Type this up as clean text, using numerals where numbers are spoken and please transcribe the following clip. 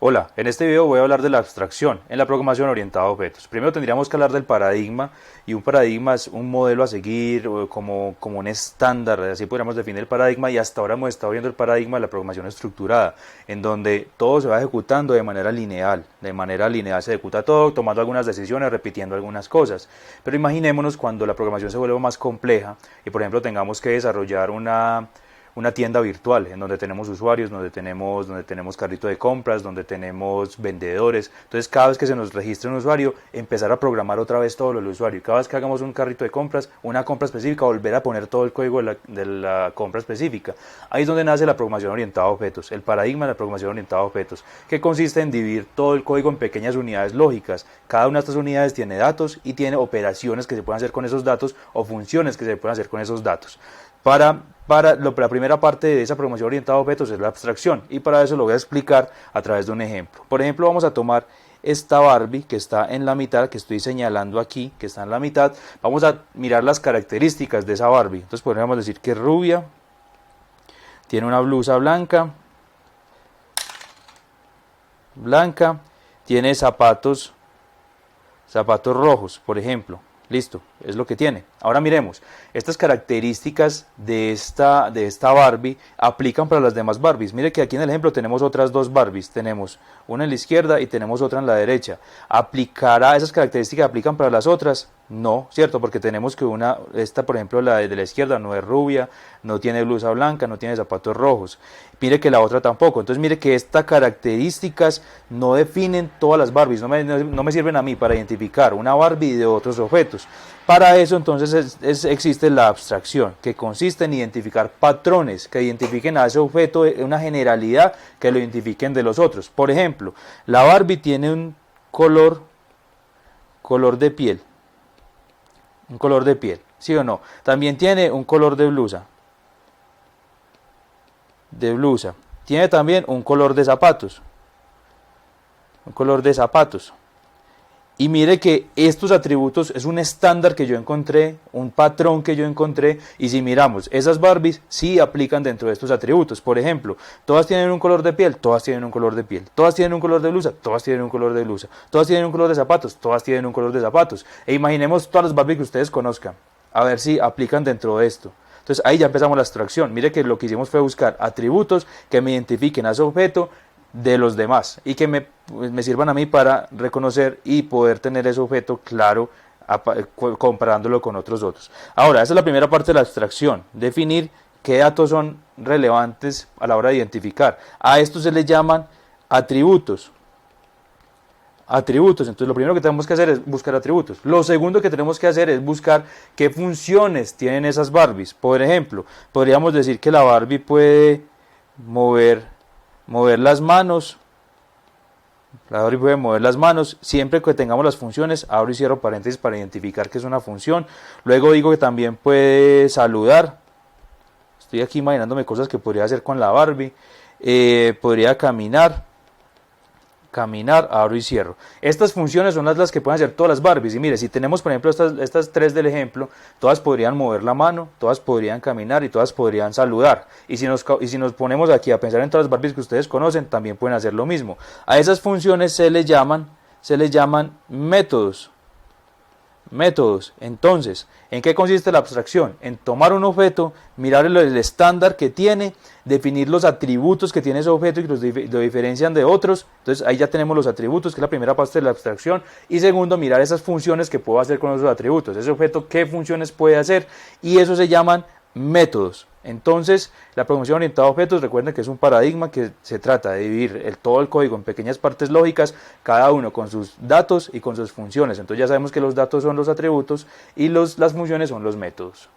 Hola, en este video voy a hablar de la abstracción en la programación orientada a objetos. Primero tendríamos que hablar del paradigma, y un paradigma es un modelo a seguir como un estándar, así podríamos definir el paradigma, y hasta ahora hemos estado viendo el paradigma de la programación estructurada, en donde todo se va ejecutando de manera lineal se ejecuta todo, tomando algunas decisiones, repitiendo algunas cosas. Pero imaginémonos cuando la programación se vuelve más compleja y por ejemplo tengamos que desarrollar una tienda virtual en donde tenemos usuarios, donde tenemos carrito de compras, donde tenemos vendedores. Entonces cada vez que se nos registre un usuario, empezar a programar otra vez todo lo del usuario. Cada vez que hagamos un carrito de compras, una compra específica, volver a poner todo el código de la compra específica. Ahí es donde nace la programación orientada a objetos, el paradigma de la programación orientada a objetos, que consiste en dividir todo el código en pequeñas unidades lógicas. Cada una de estas unidades tiene datos y tiene operaciones que se pueden hacer con esos datos o funciones que se pueden hacer con esos datos. La primera parte de esa programación orientada a objetos es la abstracción, y para eso lo voy a explicar a través de un ejemplo. Por ejemplo, vamos a tomar esta Barbie que está en la mitad, que estoy señalando aquí, que está en la mitad. Vamos a mirar las características de esa Barbie. Entonces podríamos decir que es rubia, tiene una blusa blanca, tiene zapatos rojos, por ejemplo. Listo, es lo que tiene. Ahora miremos, estas características de esta Barbie aplican para las demás Barbies. Mire que aquí en el ejemplo tenemos otras dos Barbies, tenemos una en la izquierda y tenemos otra en la derecha. ¿Aplicará esas características, aplican para las otras? No, ¿cierto? Porque tenemos que esta por ejemplo la de la izquierda no es rubia, no tiene blusa blanca, no tiene zapatos rojos. Mire que la otra tampoco. Entonces mire que estas características no definen todas las Barbies, no me sirven a mí para identificar una Barbie de otros objetos. Para eso entonces existe la abstracción, que consiste en identificar patrones que identifiquen a ese objeto, una generalidad que lo identifiquen de los otros. Por ejemplo, la Barbie tiene un color de piel, ¿sí o no? También tiene un color de blusa, tiene también un color de zapatos, y mire que estos atributos es un estándar que yo encontré, un patrón que yo encontré, y si miramos, esas Barbies sí aplican dentro de estos atributos. Por ejemplo, todas tienen un color de piel, todas tienen un color de piel, todas tienen un color de blusa, todas tienen un color de blusa, todas tienen un color de zapatos, todas tienen un color de zapatos. E imaginemos todas las Barbies que ustedes conozcan, a ver si aplican dentro de esto. Entonces ahí ya empezamos la abstracción. Mire que lo que hicimos fue buscar atributos que me identifiquen a ese objeto de los demás y que me sirvan a mí para reconocer y poder tener ese objeto claro comparándolo con otros. Ahora, esa es la primera parte de la abstracción, definir qué datos son relevantes a la hora de identificar. A estos se les llaman atributos. Entonces lo primero que tenemos que hacer es buscar atributos. Lo segundo que tenemos que hacer es buscar qué funciones tienen esas Barbies. Por ejemplo, podríamos decir que la Barbie puede mover las manos. La Barbie puede mover las manos siempre que tengamos las funciones, abro y cierro paréntesis para identificar que es una función. Luego digo que también puede saludar. Estoy aquí imaginándome cosas que podría hacer con la Barbie. Podría caminar, abro y cierro. Estas funciones son las que pueden hacer todas las Barbies. Y mire, si tenemos por ejemplo estas tres del ejemplo, todas podrían mover la mano, todas podrían caminar y todas podrían saludar. Y si nos ponemos aquí a pensar en todas las Barbies que ustedes conocen, también pueden hacer lo mismo. A esas funciones se les llaman métodos. Entonces, ¿en qué consiste la abstracción? En tomar un objeto, mirar el estándar que tiene, definir los atributos que tiene ese objeto y que lo diferencian de otros. Entonces ahí ya tenemos los atributos, que es la primera parte de la abstracción. Y segundo, mirar esas funciones que puedo hacer con esos atributos. Ese objeto, qué funciones puede hacer, y eso se llaman métodos. Entonces, la programación orientada a objetos, recuerden que es un paradigma que se trata de dividir todo el código en pequeñas partes lógicas, cada uno con sus datos y con sus funciones. Entonces ya sabemos que los datos son los atributos y las funciones son los métodos.